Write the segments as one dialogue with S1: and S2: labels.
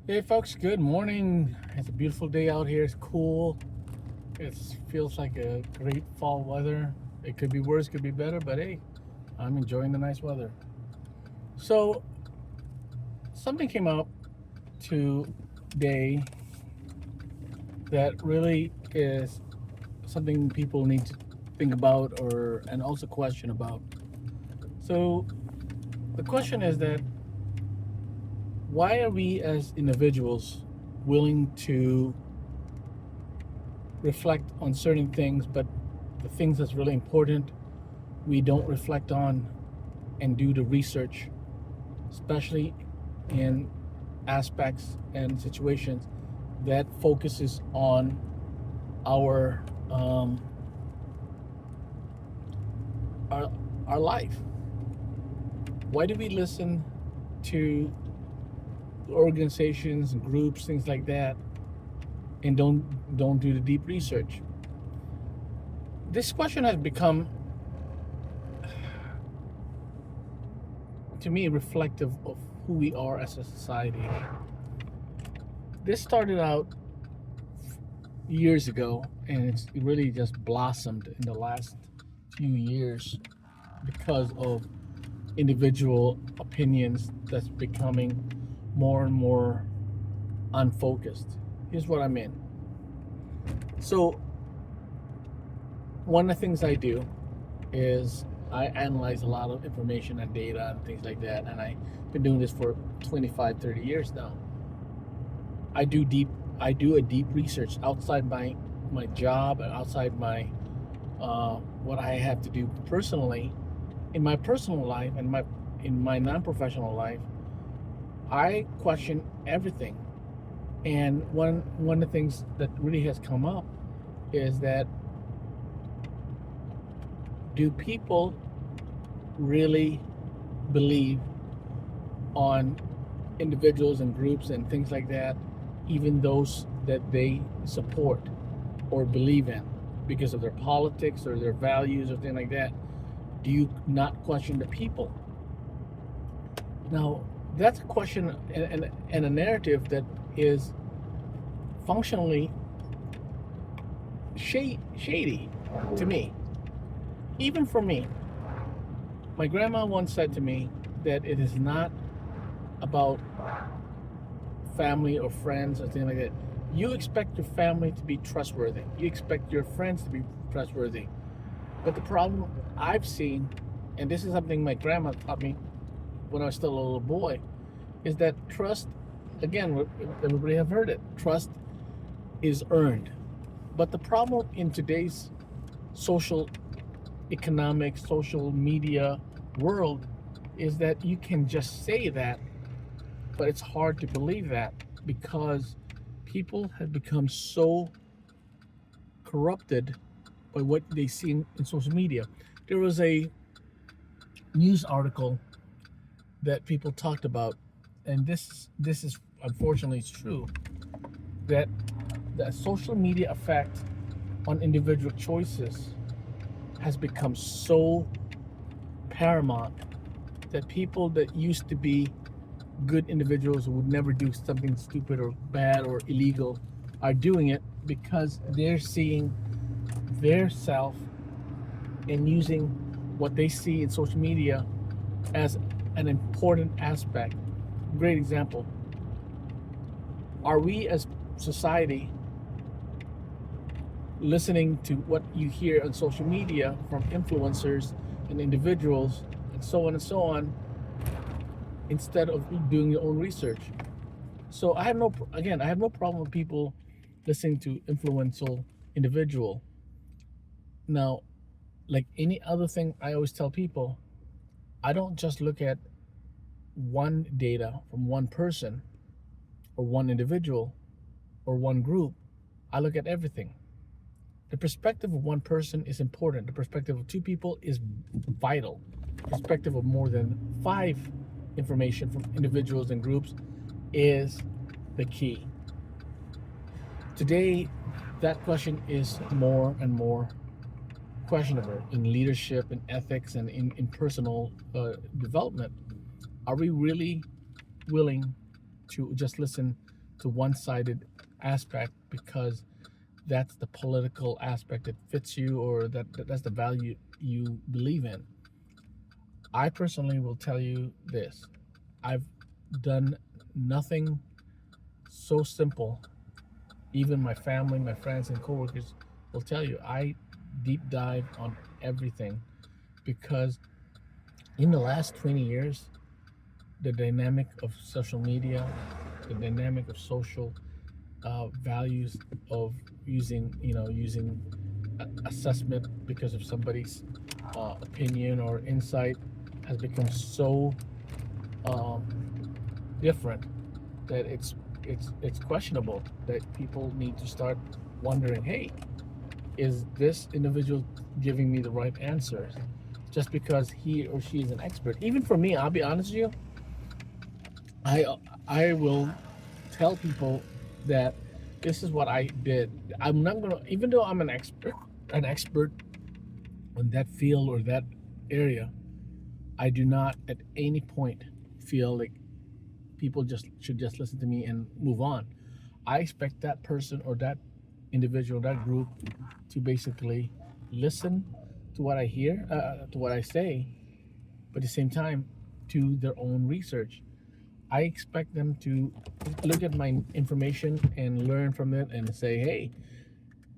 S1: Hey folks, good morning. It's a beautiful day out here. It's cool. It feels like a great fall weather. It could be worse, could be better, but hey, I'm enjoying the nice weather. So, something came up today that really is something people need to think about or and also question about. So, the question is that why are we as individuals willing to reflect on certain things, but the things that's really important, we don't reflect on and do the research, especially in aspects and situations that focuses on our um, our our life. Why do we listen to organizations and groups, things like that, and don't do the deep research? This question has become, to me, reflective of who we are as a society. This started out years ago, and it's really just blossomed in the last few years because of individual opinions that's becoming more and more unfocused. Here's what I mean. So, one of the things I do is I analyze a lot of information and data and things like that, and I've been doing this for 25, 30 years now. I do deep I do a deep research outside my job and outside my what I have to do personally. In my personal life and my in my non-professional life, I question everything. And one of the things that really has come up is that, do people really believe on individuals and groups and things like that, even those that they support or believe in because of their politics or their values or things like that? Do you not question the people? Now, that's a question and a narrative that is functionally shady to me. Even for me, my grandma once said to me that it is not about family or friends or things like that. You expect your family to be trustworthy. You expect your friends to be trustworthy. But the problem I've seen, and this is something my grandma taught me when I was still a little boy, is that trust, again, everybody have heard it, trust is earned. But the problem in today's social, economic, social media world is that you can just say that, but it's hard to believe that because people have become so corrupted by what they see in social media. There was a news article that people talked about, and this is unfortunately it's true, that the social media effect on individual choices has become so paramount that people that used to be good individuals who would never do something stupid or bad or illegal are doing it because they're seeing their self and using what they see in social media as an important aspect. Great example. Are we as society listening to what you hear on social media from influencers and individuals and so on, instead of doing your own research? So I have no problem with people listening to influential individual. Now, like any other thing, I always tell people, I don't just look at one data from one person or one individual or one group. I look at everything. The perspective of one person is important. The perspective of two people is vital. The perspective of more than five information from individuals and groups is the key. Today, that question is more and more questionable in leadership, in ethics, and in personal development. Are we really willing to just listen to one-sided aspect because that's the political aspect that fits you, or that's the value you believe in. I personally will tell you this: I've done nothing so simple. Even my family, my friends, and coworkers will tell you I deep dive on everything because in the last 20 years, the dynamic of social media, the dynamic of social values of using assessment because of somebody's opinion or insight has become so um, different that it's questionable that people need to start wondering, hey, is this individual giving me the right answers just because he or she is an expert? Even for me, I'll be honest with you, I I will tell people that this is what I did. I'm not gonna, even though I'm an expert in that field or that area, I do not at any point feel like people just should just listen to me and move on. I expect that person or that individual, that group, to basically listen to what I hear, to what I say, but at the same time, to their own research. I expect them to look at my information and learn from it and say, hey,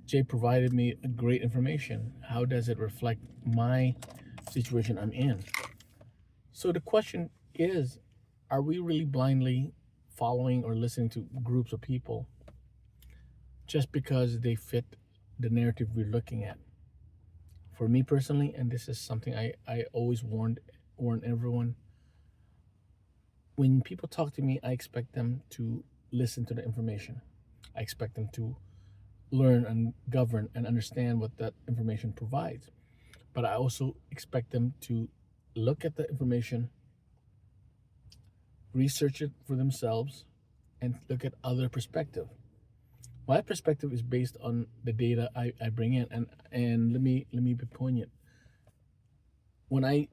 S1: Jay provided me great information. How does it reflect my situation I'm in? So the question is, are we really blindly following or listening to groups of people just because they fit the narrative we're looking at? For me personally, and this is something I always warn everyone, when people talk to me, I expect them to listen to the information. I expect them to learn and govern and understand what that information provides. But I also expect them to look at the information, research it for themselves, and look at other perspective. My perspective is based on the data I bring in, and let me be poignant. When I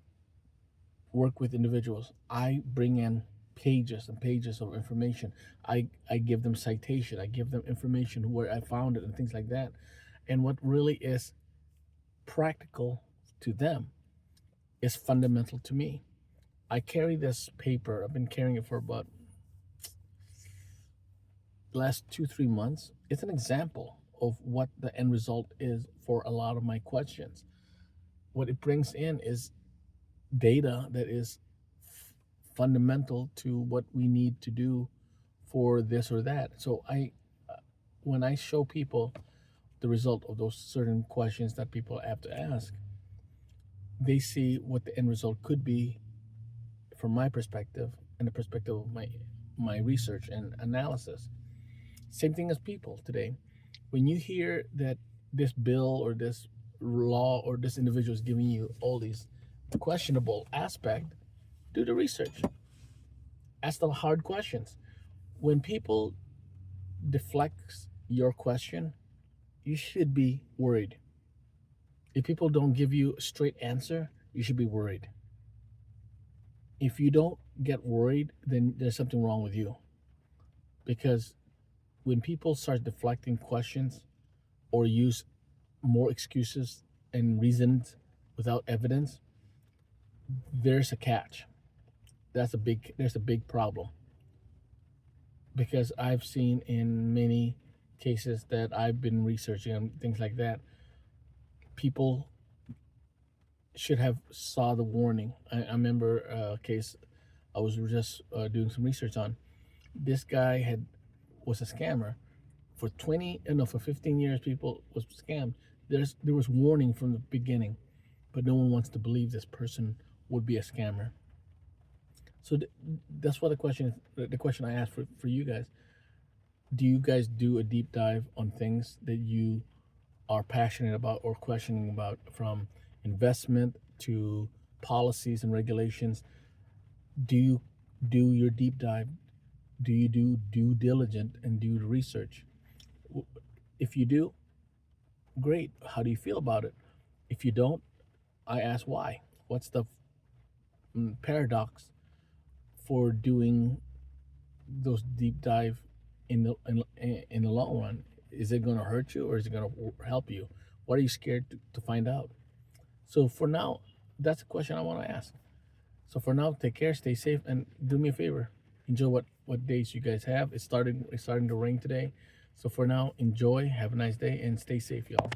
S1: work with individuals, I bring in pages and pages of information. I give them citation, I give them information where I found it and things like that. And what really is practical to them is fundamental to me. I carry this paper, I've been carrying it for about the last 2 3 months. It's an example of what the end result is for a lot of my questions. What it brings in is data that is fundamental to what we need to do for this or that. So when I show people the result of those certain questions that people have to ask, they see what the end result could be from my perspective and the perspective of my research and analysis. Same thing as people today. When you hear that this bill or this law or this individual is giving you all these questionable aspect, do the research. Ask the hard questions. When people deflect your question, you should be worried. If people don't give you a straight answer, you should be worried. If you don't get worried, then there's something wrong with you. Because when people start deflecting questions or use more excuses and reasons without evidence, there's a catch. There's a big problem. Because I've seen in many cases that I've been researching and things like that, people should have saw the warning. I remember a case I was just doing some research on. This guy was a scammer for 20 no for 15 years. People was scammed. There was warning from the beginning, but no one wants to believe this person would be a scammer. So that's what the question I asked for you guys. Do you guys do a deep dive on things that you are passionate about or questioning about, from investment to policies and regulations? Do you do your deep dive? Do you do due diligence and do the research? If you do, great. How do you feel about it? If you don't, I ask why. What's the paradox for doing those deep dive in the long run? Is it going to hurt you or is it going to help you? What are you scared to find out? So for now, that's a question I want to ask. So for now, take care, stay safe, and do me a favor. Enjoy what days you guys have. It's starting to rain today. So for now, enjoy, have a nice day, and stay safe, y'all.